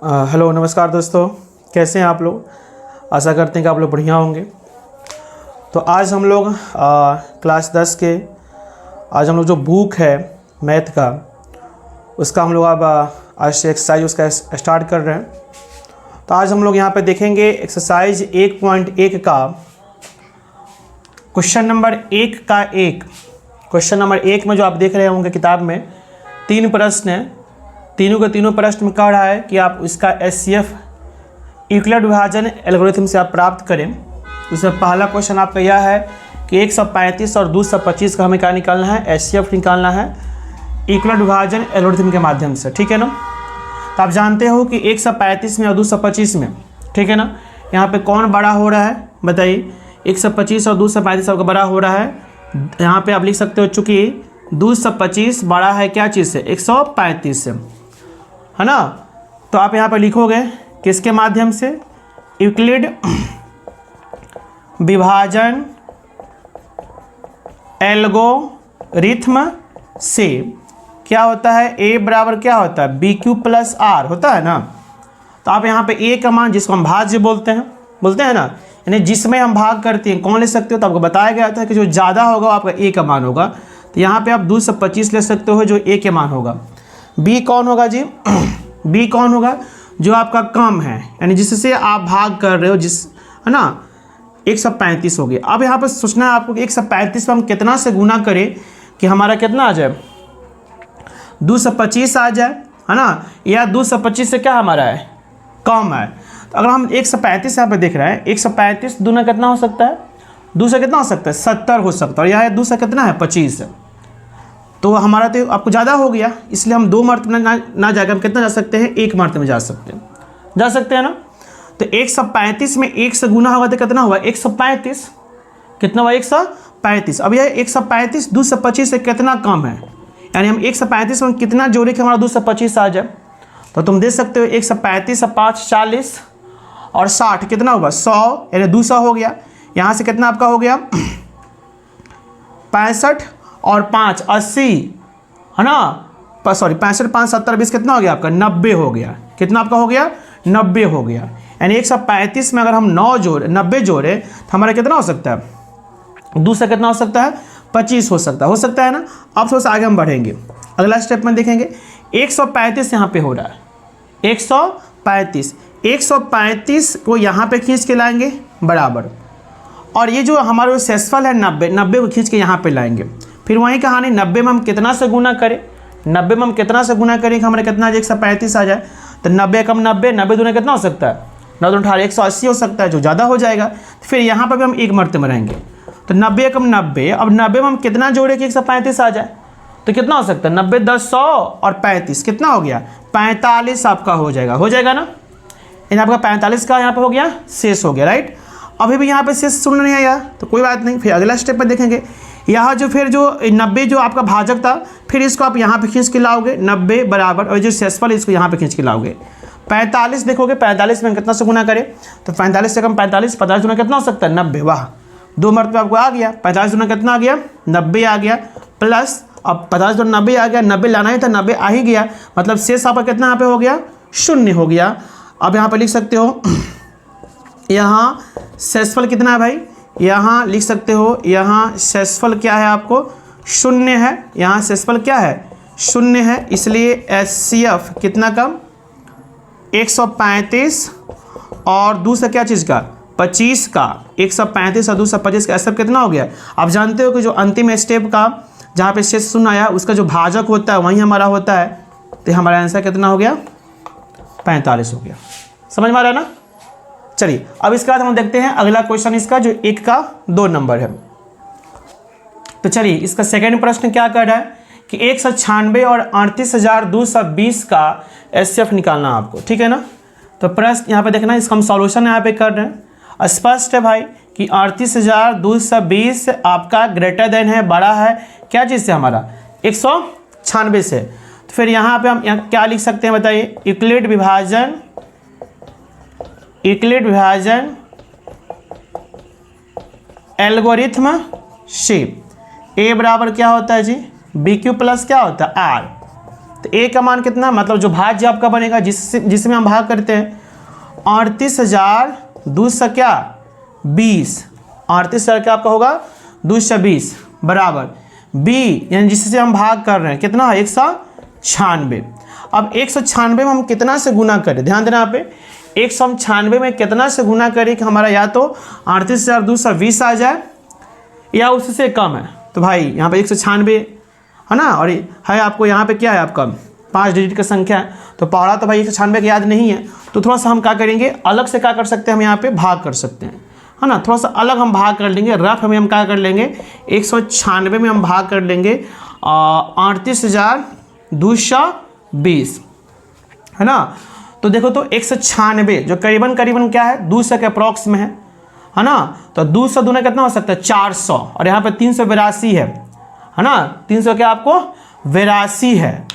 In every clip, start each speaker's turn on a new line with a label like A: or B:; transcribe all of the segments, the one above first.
A: Hello नमस्कार दोस्तों, कैसे हैं आप लोग। आशा करते हैं कि आप लोग बढ़िया होंगे। तो आज हम लोग क्लास 10 के आज हम लोग जो बुक है मैथ का, उसका हम लोग अब आज से एक्सरसाइज उसका स्टार्ट कर रहे हैं। तो आज हम लोग यहाँ पे देखेंगे एक्सरसाइज 1.1 का क्वेश्चन नंबर 1 का 1। क्वेश्चन नंबर 1 में जो आप देख रहे होंगे किताब में 3 प्रश्न हैं। तीनों के तीनों प्रश्न में कह रहा है कि आप इसका एचसीएफ यूक्लिड विभाजन एल्गोरिथम से आप प्राप्त करें। उसमें पहला क्वेश्चन आपका यह है कि 135 और 225 का हमें क्या निकालना है, एचसीएफ निकालना है यूक्लिड विभाजन एल्गोरिथम के माध्यम से, ठीक है ना। तो आप जानते हो कि 135 में और 225 में, ठीक है ना, यहाँ पे कौन बड़ा हो रहा है बताइए। 125 और 235 आपका बड़ा हो रहा है। यहाँ पे आप लिख सकते हो चूँकि 225 बड़ा है क्या चीज़ से, 135 से, है ना। तो आप यहाँ पर लिखोगे किसके माध्यम से, यूक्लिड विभाजन एल्गोरिथम से। क्या होता है, a बराबर क्या होता है, बी क्यू प्लस आर होता है ना। तो आप यहाँ पे a का मान, जिसको हम भाज्य बोलते हैं ना, यानी जिसमें हम भाग करते हैं, कौन ले सकते हो। तो आपको बताया गया था कि जो ज़्यादा होगा वो आपका a का मान होगा। तो यहाँ पे आप 225 ले सकते हो जो a के मान होगा। b कौन होगा जी, b कौन होगा, जो आपका कम है, यानी जिससे आप भाग कर रहे हो, जिस, है ना। 135 हो गया। अब यहाँ पर सोचना है आपको कि 135 में हम कितना से गुना करें कि हमारा कितना आ जाए, 225 आ जाए, है ना, या 225 से क्या हमारा है, कम है। तो अगर हम 135 यहाँ पे देख रहे हैं, 135 दूना कितना हो सकता है, 2 से कितना हो सकता है, 70 हो सकता है। और यह 2 से कितना है, 25। तो हमारा तो आपको ज़्यादा हो गया, इसलिए हम 2 मर्तबे ना जाकर हम कितना जा सकते हैं, 1 मर्तबे में जा सकते हैं ना। तो 135 में 1 से गुना होगा तो कितना हुआ, 135, कितना हुआ, 135। अब यह 135 225 से कितना कम है, यानी हम 135 में कितना जोड़े कि हमारा 225 आ जाए। तो तुम देख सकते हो 135 और 5 40 और 60 कितना होगा, 100, यानी 200 हो गया। यहाँ से कितना आपका हो गया, 65 और 5 80, है ना, सॉरी 65 5 70 20 कितना हो गया आपका, 90 हो गया। कितना आपका हो गया, 90 हो गया। यानी 135 में अगर हम 90 जोड़े तो हमारा कितना हो सकता है, 2 से कितना हो सकता है, 25 हो सकता है ना। अब थोड़ा सा आगे हम बढ़ेंगे, अगला स्टेप में देखेंगे। 135 यहाँ पे हो रहा है, 135 को यहाँ पे खींच के लाएंगे बराबर, और ये जो हमारा सेसफल है 90 को खींच के यहाँ पे लाएंगे। फिर वही कहानी, 90 में हम कितना से गुना करें, 90 में हम कितना से गुना करें कि हमारे कितना 135 आ जाए। तो 90 कम 90 दूना कितना हो सकता है, 9 18 180 हो सकता है, जो ज़्यादा हो जाएगा। फिर यहाँ पर भी हम 1 मरते में रहेंगे। तो 90 कम 90, अब 90 में हम कितना जोड़े कि 135 आ जाए, तो कितना हो सकता है, 90 10 100 और 35 कितना हो गया, 45 आपका हो जाएगा ना। यानी आपका 45 का यहाँ पर हो गया, शेष हो गया, राइट। अभी भी यहाँ पे शेष सुन नहीं आया तो कोई बात नहीं, फिर अगला स्टेप में देखेंगे। यहाँ जो फिर जो 90 जो आपका भाजक था, फिर इसको आप यहाँ पे खींच के लाओगे 90 बराबर, और जो शेषफल इसको यहाँ पे खींच के लाओगे 45। देखोगे 45 में कितना से गुना करें, तो 45 से कम 45 गुना कितना हो सकता है, 90। वाह, 2 मरतबे आपको आ गया, 45 गुना कितना आ गया, 90 आ गया, प्लस अब 50 गुना 90 आ गया, 90 लाना ही था, 90 आ ही गया, मतलब शेष आपका कितना यहाँ पे हो गया, 0 हो गया। अब यहाँ पर लिख सकते हो, यहाँ शेषफल कितना है भाई, यहाँ लिख सकते हो, यहाँ शेषफल क्या है आपको, 0 है। यहाँ शेषफल क्या है, 0 है, इसलिए एचसीएफ कितना कम, 135 और दूसरा क्या चीज़ का, 25 का, 135 और 225 का सब कितना हो गया। आप जानते हो कि जो अंतिम स्टेप का जहाँ पे शेष 0 आया, उसका जो भाजक होता है वही हमारा होता है। तो हमारा आंसर कितना हो गया, 45 हो गया। समझ में आ रहा है ना। चलिए अब इसके बाद हम देखते हैं अगला क्वेश्चन, इसका जो 1 का 2 नंबर है। तो चलिए इसका सेकंड प्रश्न क्या कर रहा है कि 196 और 38,220 का एचसीएफ निकालना आपको, ठीक है ना। तो प्रश्न यहाँ पे देखना, इसका हम सॉल्यूशन यहाँ पे कर रहे हैं। स्पष्ट है भाई कि 38,220 आपका ग्रेटर देन है, बड़ा है क्या चीज़ से, हमारा 196 से। तो फिर यहाँ पे हम क्या लिख सकते हैं बताइए, यूक्लिड विभाजन एल्गोरिथम से। ए बराबर क्या होता है जी, बी क्यू प्लस क्या होता है, आर। तो a का मान कितना, मतलब जो भाज्य आपका बनेगा जिसमें हम भाग करते हैं 38,200 क्या 20, 38,000 क्या आपका होगा 220 बराबर b, यानी जिससे हम भाग कर रहे हैं कितना है 196। अब 196 में हम कितना से गुना करें, ध्यान देना यहाँ पे 196 में कितना से गुना करें कि हमारा या तो 38,220 आ जाए या उससे कम है। तो भाई यहाँ पे 196 है ना, और है आपको यहाँ पे क्या है आपका 5 डिजिट का संख्या है, तो पढ़ा तो भाई 196 याद नहीं है, तो थोड़ा सा हम क्या करेंगे अलग से क्या कर सकते हैं, हम यहाँ पे भाग कर सकते हैं, है ना, थोड़ा सा अलग हम भाग कर लेंगे। रफ में हम क्या कर लेंगे 196 में हम भाग कर लेंगे 38,220, है ना। तो देखो तो 196 जो करीबन करीबन क्या है 200 के अप्रॉक्स में है ना, तो 200 दूना कितना हो सकता है 400, और यहाँ पे 382 है ना, 300 क्या आपको 82 है,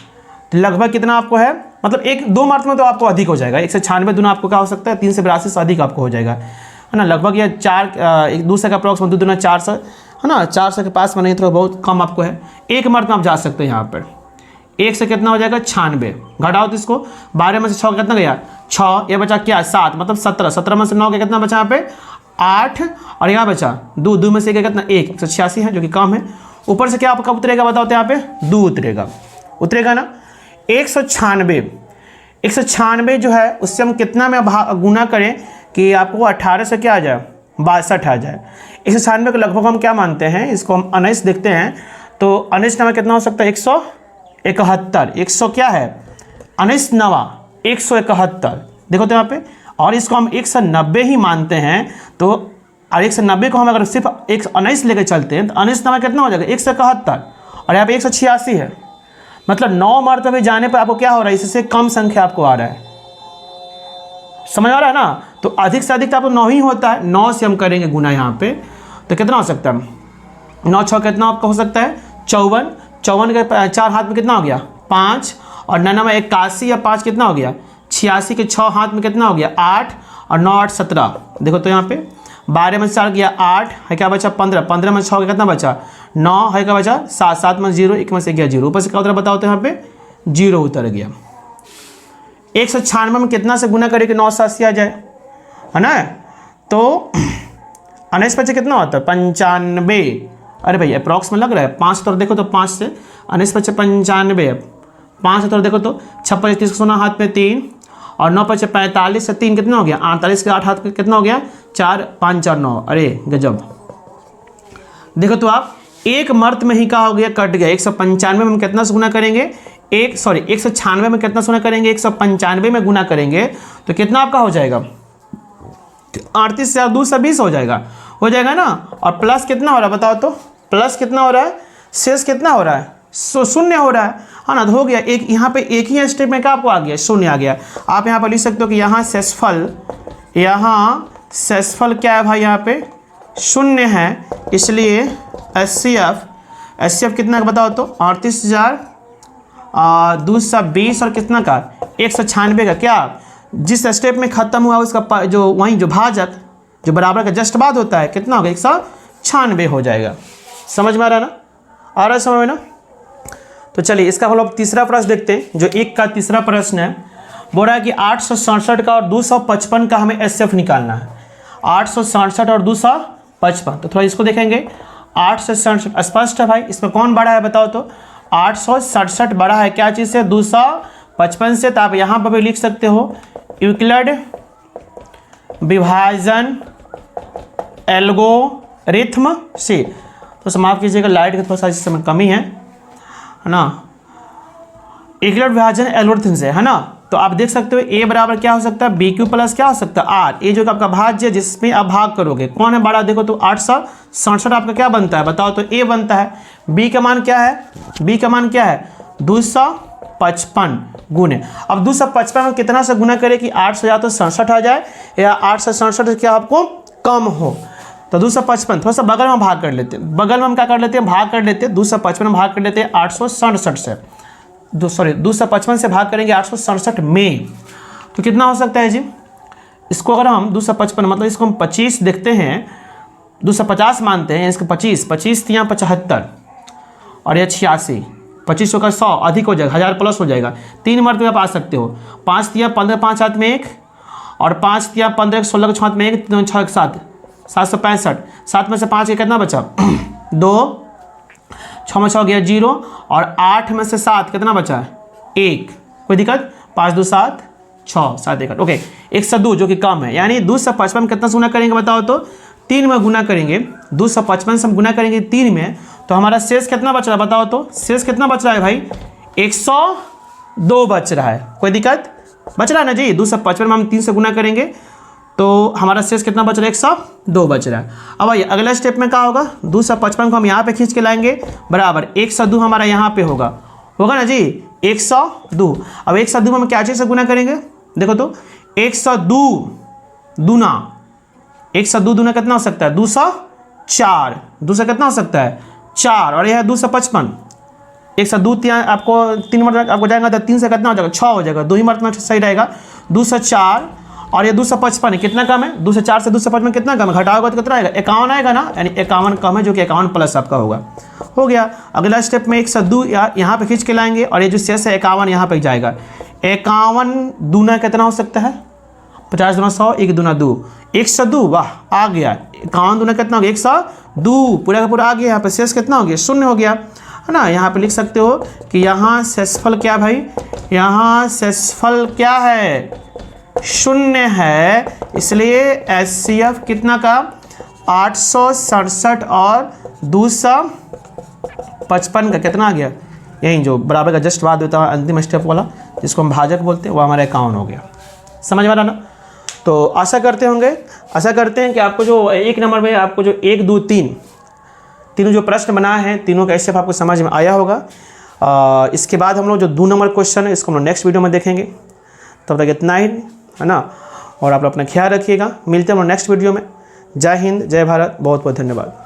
A: तो लगभग कितना आपको है, मतलब 1-2 मार्च में तो आपको अधिक हो जाएगा। 196 दूना आपको क्या हो सकता है 382 से अधिक आपको हो जाएगा, है ना, लगभग ये 200 का अप्रॉक्स में 2 दूना 400, है ना, 400 के पास में नहीं, थोड़ा बहुत कम आपको है। 1 मार्च में आप जा सकते हैं यहाँ पर 1 से कितना हो जाएगा 96, घटाओ तो इसको 12 में से 6 कितना गया 6, ये बचा क्या 7, मतलब 17 में से 9 के कितना बचा यहाँ पे 8, और यहाँ बचा 2 में से कितना 1, 186 है जो कि कम है। ऊपर से क्या आपका उतरेगा बताओ तो यहाँ पे 2 उतरेगा ना। 196 जो है उससे हम कितना में गुना करें कि आपको 18 से क्या आ जाए 62 आ जाए। 196 को लगभग हम क्या मानते हैं, इसको हम 19 देखते हैं, तो 19 में कितना हो सकता है 171, 100 क्या है 19 नवा 171, देखो तो यहाँ पे, और इसको हम 190 ही मानते हैं, तो और 190 को हम अगर सिर्फ 19 लेकर चलते हैं तो 19 नवा कितना हो जाएगा 171, और यहाँ पे 186 है, मतलब 9 मरतबे जाने पर आपको क्या हो रहा है, इससे कम संख्या आपको आ रहा है, समझ आ रहा है ना। तो अधिक से अधिक तो आपको 9 ही होता है, 9 से हम करेंगे गुना यहाँ पे, तो कितना हो सकता है 9 6 कितना आपका हो सकता है 54, 54 के 4 हाथ में कितना हो गया 5, और 9 में 81 या 5 कितना हो गया 86 के 6 हाथ में कितना हो गया 8, और 9 8 17, देखो तो यहाँ पे 12 में 4 गया 8 है, क्या बचा 15, 15 में 6 कितना बचा 9 है, क्या बचा 7, 7 में 0, 1 में से गया 0, ऊपर से क्या उतरा बताओ तो यहाँ पे 0 उतर गया। 196 में कितना से गुना करें कि 9 से 80 आ जाए, है ना, तो 19 बचे कितना होता है 95, अरे भाई अप्रॉक्स में लग रहा है 5 तो देखो तो 5 से 19 बचे 95, 5 तो देखो तो 56 30 सोना हाथ में 3, और 9 बचे 45 से 3 कितना हो गया 48 के 8 हाथ में कितना हो गया 4, 5 4 9, अरे गजब। देखो तो आप एक मर्त में ही क्या हो गया कट गया। 195 में हम कितना से गुना करेंगे 196 में कितना गुना करेंगे 195 में गुना करेंगे तो कितना आपका हो जाएगा 38,220 हो जाएगा ना, और प्लस कितना हो रहा है बताओ तो, प्लस कितना हो रहा है, शेष कितना हो रहा है शून्य हो रहा है ना, तो हो गया एक, यहाँ पे एक ही स्टेप में क्या आपको आ गया शून्य आ गया। आप यहाँ पर लिख सकते हो कि यहाँ शेषफल क्या है भाई, यहाँ पे शून्य है, इसलिए एचसीएफ कितना का बताओ तो 38,220 और कितना का 196 का, क्या जिस स्टेप में खत्म हुआ उसका जो वहीं जो भाजक जो बराबर का जस्ट बाद होता है कितना होगा 196 हो जाएगा। समझ में आ रहा है ना, आ रहा है समझ में ना। तो चलिए इसका हम लोग तीसरा प्रश्न देखते हैं, जो एक का तीसरा प्रश्न है, बोल रहा है कि 867 का और 255 का हमें एचसीएफ निकालना है। 867 और 255, तो थोड़ा इसको देखेंगे। 867 स्पष्ट है भाई, इसमें कौन बड़ा है बताओ तो, 867 बड़ा है क्या चीज़ से 255 से, तो आप यहाँ पर भी लिख सकते हो यूक्लिड विभाजन एल्गोरिथम से। तो समाप्त कीजिएगा, लाइट का थोड़ा सा इस समय कमी है ना, यूक्लिड विभाजन एल्गोरिथम से, है ना। तो आप देख सकते हो ए बराबर क्या हो सकता है BQ प्लस क्या हो सकता है R, ये जो आपका भाज्य जिसमें आप भाग करोगे कौन है बड़ा, देखो तो 867 आपका क्या बनता है बताओ तो A बनता है। B का मान क्या है, B का मान क्या है 255 गुने। अब 255 में कितना से गुना करें कि 8 से या तो 67 आ जाए या 8 से 67 क्या आपको कम हो, तो 255 थोड़ा सा बगल में भाग कर लेते हैं, बगल में हम क्या कर लेते हैं भाग कर लेते हैं 255 में भाग कर लेते हैं 867 से, 255 से भाग करेंगे 867 में, तो कितना हो सकता है जी। इसको अगर हम 255 मतलब इसको हम 25 देखते हैं, 250 मानते हैं, इसको 25 3 75 और ये 86, 25 का 100 अधिक हो जाएगा, 1000 प्लस हो जाएगा, 3 मरतबे आप आ सकते हो। 5 तिया 15, 5 हाथ में 1, और 5 तिया 15, 16 के 6 हाथ में 1, 6 7, 765। 7 में से 5 के कितना बचा 2, 6 में 6 गया 0, और 8 में से 7 कितना बचा 1, कोई दिक्कत। 5 2 7, 6 7 1 ओके। 102 जो कि कम है, यानी 2 से 55 में कितना से गुना करेंगे बताओ तो 3 में गुना करेंगे। 2 से 55 से हम गुना करेंगे 3 में, तो हमारा शेष कितना बच रहा है बताओ तो। शेष कितना बच रहा है भाई 102 बच रहा है, कोई दिक्कत बच रहा है ना जी। 2 से 55 में हम 3 से गुना करेंगे तो हमारा शेष कितना बच रहा है 102 बच रहा है। अब आइए अगला स्टेप में क्या होगा, 2 से 55 को हम यहाँ पे खींच के लाएंगे बराबर 102 हमारा यहाँ पे होगा ना जी 102। अब 102 में हम क्या चीज़ से गुना करेंगे देखो तो 102 दूना 102 दूना कितना हो सकता है 204, 2 से कितना हो सकता है 4, और यह है 2 से 55। 102 आपको 3 मरतबा आपको जाएगा तो 3 से कितना हो जाएगा 6 हो जाएगा, 2 ही मरतबा सही रहेगा। 2 से 4 और ये 2 से 55 कितना कम है 2 से 4 से 2 से 55 कितना कम है, घटाओगे तो कितना आएगा 51 आएगा ना, यानी 51 कम है जो कि 51 प्लस आपका होगा। हो गया। अगला स्टेप में 102 यहाँ पे खींच के लाएंगे और ये जो शेष है 51 यहाँ पे जाएगा। 51 दूना कितना हो सकता है 50 दूना 100, 1 दूना 2, 102 वाह आ गया। 51 दूना कितना हो गया 102, पूरा का पूरा आ गया। यहाँ पे शेष कितना हो गया 0 हो गया है ना। यहाँ पे लिख सकते हो कि यहाँ शेषफल क्या भाई, यहाँ शेषफल क्या है 0 है, इसलिए HCF कितना का 867 और 255 का कितना आ गया, यही जो बराबर का जस्ट बाद होता है अंतिम स्टेप वाला जिसको हम भाजक बोलते हैं, वो हमारा 51 हो गया। समझ में आ रहा ना। तो आशा करते हैं कि आपको जो एक नंबर में आपको जो 1 2 3 तीनों जो प्रश्न बनाए हैं तीनों का स्टेप आपको समझ में आया होगा। इसके बाद हम लोग जो 2 नंबर क्वेश्चन है इसको हम लोग नेक्स्ट वीडियो में देखेंगे। तब तक इतना ही है ना, और आप लोग अपना ख्याल रखिएगा। मिलते हैं हम लोग नेक्स्ट वीडियो में। जय हिंद, जय भारत, बहुत बहुत धन्यवाद।